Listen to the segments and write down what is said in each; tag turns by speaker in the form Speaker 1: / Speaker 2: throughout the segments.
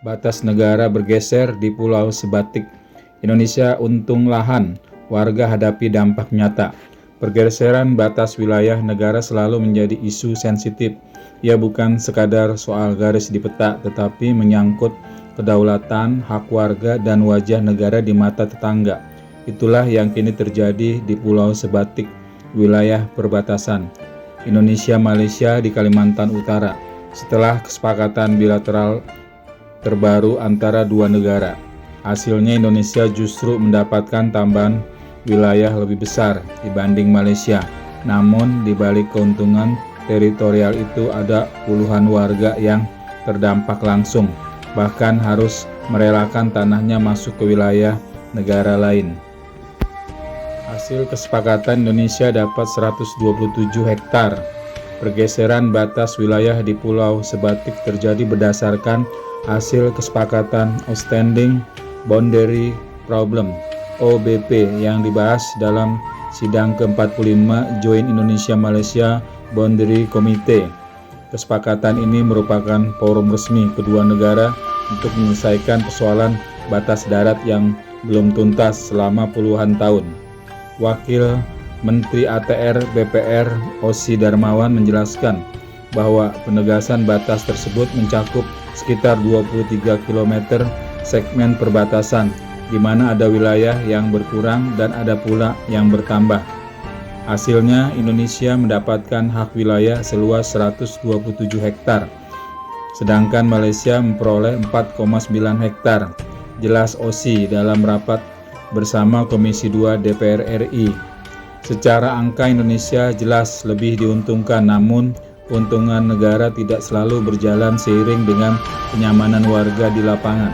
Speaker 1: Batas negara bergeser di Pulau Sebatik. Indonesia untung lahan, warga hadapi dampak nyata. Pergeseran batas wilayah negara selalu menjadi isu sensitif. Ia bukan sekadar soal garis di peta, tetapi menyangkut kedaulatan, hak warga, dan wajah negara di mata tetangga. Itulah yang kini terjadi di Pulau Sebatik, wilayah perbatasan Indonesia-Malaysia di Kalimantan Utara, setelah kesepakatan bilateral terbaru antara dua negara. Hasilnya Indonesia justru mendapatkan tambahan wilayah lebih besar dibanding Malaysia. Namun di balik keuntungan teritorial itu ada puluhan warga yang terdampak langsung, bahkan harus merelakan tanahnya masuk ke wilayah negara lain. Hasil kesepakatan Indonesia dapat 127 hektar. Pergeseran batas wilayah di Pulau Sebatik terjadi berdasarkan hasil kesepakatan Outstanding Boundary Problem (OBP) yang dibahas dalam sidang ke-45 Joint Indonesia-Malaysia Boundary Committee. Kesepakatan ini merupakan forum resmi kedua negara untuk menyelesaikan persoalan batas darat yang belum tuntas selama puluhan tahun. Wakil Menteri ATR BPR Ossi Darmawan menjelaskan bahwa penegasan batas tersebut mencakup sekitar 23 km segmen perbatasan, di mana ada wilayah yang berkurang dan ada pula yang bertambah. Hasilnya, Indonesia mendapatkan hak wilayah seluas 127 hektar, sedangkan Malaysia memperoleh 4,9 hektar. Jelas Ossi dalam rapat bersama Komisi 2 DPR RI. Secara angka Indonesia jelas lebih diuntungkan, namun keuntungan negara tidak selalu berjalan seiring dengan kenyamanan warga di lapangan.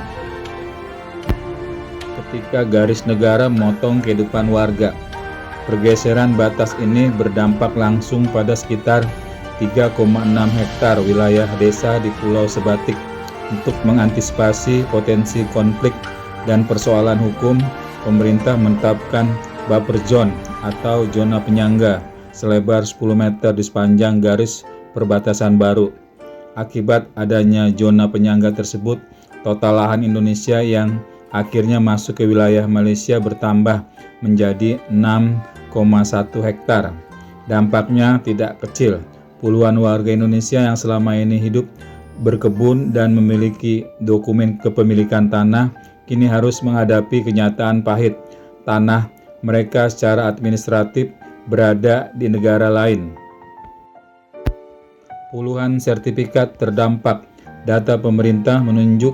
Speaker 1: Ketika garis negara memotong kehidupan warga, pergeseran batas ini berdampak langsung pada sekitar 3,6 hektar wilayah desa di Pulau Sebatik. Untuk mengantisipasi potensi konflik dan persoalan hukum, pemerintah menetapkan buffer zone atau zona penyangga selebar 10 meter di sepanjang garis perbatasan baru. Akibat adanya zona penyangga tersebut, total lahan Indonesia yang akhirnya masuk ke wilayah Malaysia bertambah menjadi 6,1 hektar. Dampaknya tidak kecil. Puluhan warga Indonesia yang selama ini hidup berkebun dan memiliki dokumen kepemilikan tanah kini harus menghadapi kenyataan pahit. Tanah mereka secara administratif berada di negara lain. Puluhan sertifikat terdampak. Data pemerintah menunjuk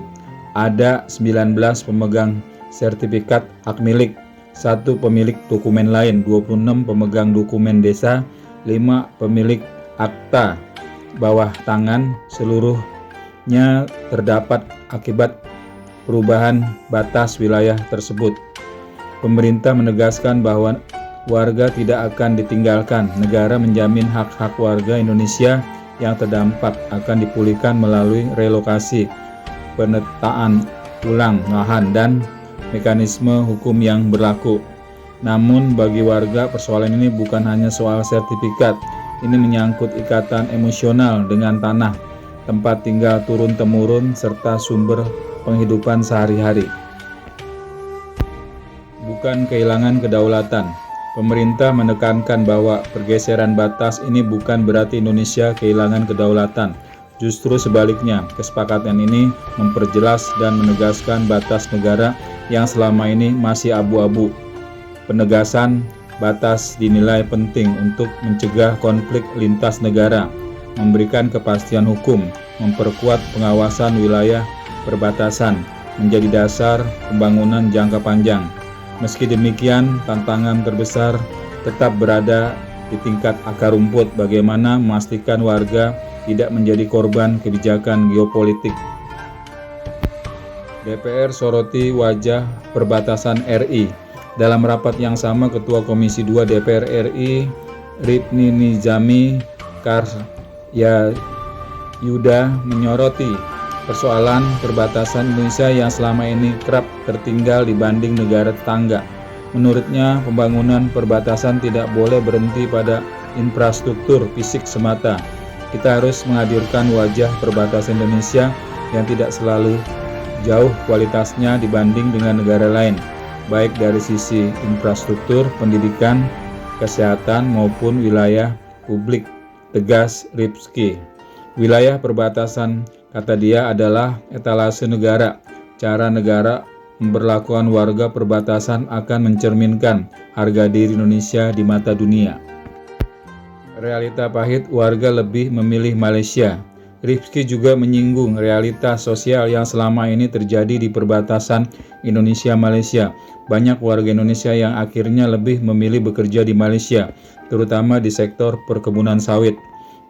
Speaker 1: ada 19 pemegang sertifikat hak milik, 1 pemilik dokumen lain, 26 pemegang dokumen desa, 5 pemilik akta bawah tangan, seluruhnya terdapat akibat perubahan batas wilayah tersebut. Pemerintah menegaskan bahwa warga tidak akan ditinggalkan. Negara menjamin hak-hak warga Indonesia yang terdampak akan dipulihkan melalui relokasi, penataan ulang lahan, dan mekanisme hukum yang berlaku. Namun bagi warga, persoalan ini bukan hanya soal sertifikat. Ini menyangkut ikatan emosional dengan tanah, tempat tinggal turun-temurun, serta sumber penghidupan sehari-hari. Bukan kehilangan kedaulatan. Pemerintah menekankan bahwa pergeseran batas ini bukan berarti Indonesia kehilangan kedaulatan. Justru sebaliknya, kesepakatan ini memperjelas dan menegaskan batas negara yang selama ini masih abu-abu. Penegasan batas dinilai penting untuk mencegah konflik lintas negara, memberikan kepastian hukum, memperkuat pengawasan wilayah perbatasan, menjadi dasar pembangunan jangka panjang. Meski demikian, tantangan terbesar tetap berada di tingkat akar rumput, bagaimana memastikan warga tidak menjadi korban kebijakan geopolitik. DPR soroti wajah perbatasan RI. Dalam rapat yang sama, Ketua Komisi 2 DPR RI Rifni Nizami Karyayuda menyoroti persoalan perbatasan Indonesia yang selama ini kerap tertinggal dibanding negara tetangga. Menurutnya, pembangunan perbatasan tidak boleh berhenti pada infrastruktur fisik semata. Kita harus menghadirkan wajah perbatasan Indonesia yang tidak selalu jauh kualitasnya dibanding dengan negara lain, baik dari sisi infrastruktur, pendidikan, kesehatan maupun wilayah publik, tegas Rifki. Wilayah perbatasan, kata dia, adalah etalase negara. Cara negara memperlakukan warga perbatasan akan mencerminkan harga diri Indonesia di mata dunia. Realita pahit, warga lebih memilih Malaysia. Rifki juga menyinggung realitas sosial yang selama ini terjadi di perbatasan Indonesia-Malaysia. Banyak warga Indonesia yang akhirnya lebih memilih bekerja di Malaysia, terutama di sektor perkebunan sawit.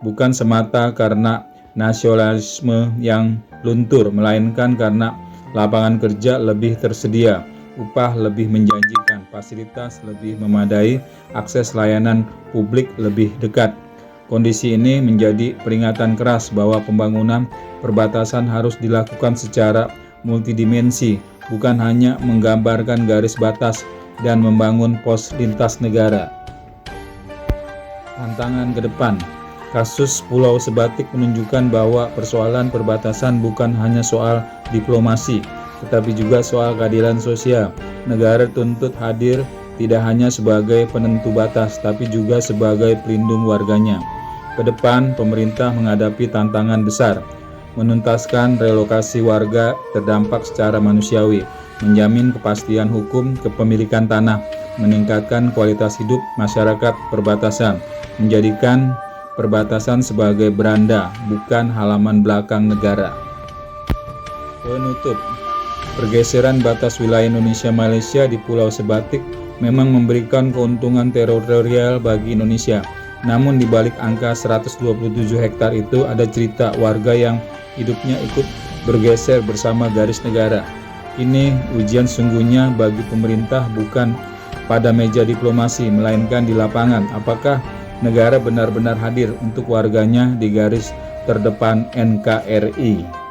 Speaker 1: Bukan semata karena nasionalisme yang luntur, melainkan karena lapangan kerja lebih tersedia, upah lebih menjanjikan, fasilitas lebih memadai, akses layanan publik lebih dekat. Kondisi ini menjadi peringatan keras bahwa pembangunan perbatasan harus dilakukan secara multidimensi, bukan hanya menggambarkan garis batas dan membangun pos lintas negara. Tantangan ke depan. Kasus Pulau Sebatik menunjukkan bahwa persoalan perbatasan bukan hanya soal diplomasi, tetapi juga soal keadilan sosial. Negara tuntut hadir tidak hanya sebagai penentu batas, tapi juga sebagai pelindung warganya. Ke depan, pemerintah menghadapi tantangan besar, menuntaskan relokasi warga terdampak secara manusiawi, menjamin kepastian hukum kepemilikan tanah, meningkatkan kualitas hidup masyarakat perbatasan, menjadikan perbatasan sebagai beranda, bukan halaman belakang negara. Penutup. Pergeseran batas wilayah Indonesia-Malaysia di Pulau Sebatik memang memberikan keuntungan teritorial bagi Indonesia. Namun di balik angka 127 hektar itu ada cerita warga yang hidupnya ikut bergeser bersama garis negara. Ini ujian sungguhnya bagi pemerintah, bukan pada meja diplomasi, melainkan di lapangan. Apakah negara benar-benar hadir untuk warganya di garis terdepan NKRI?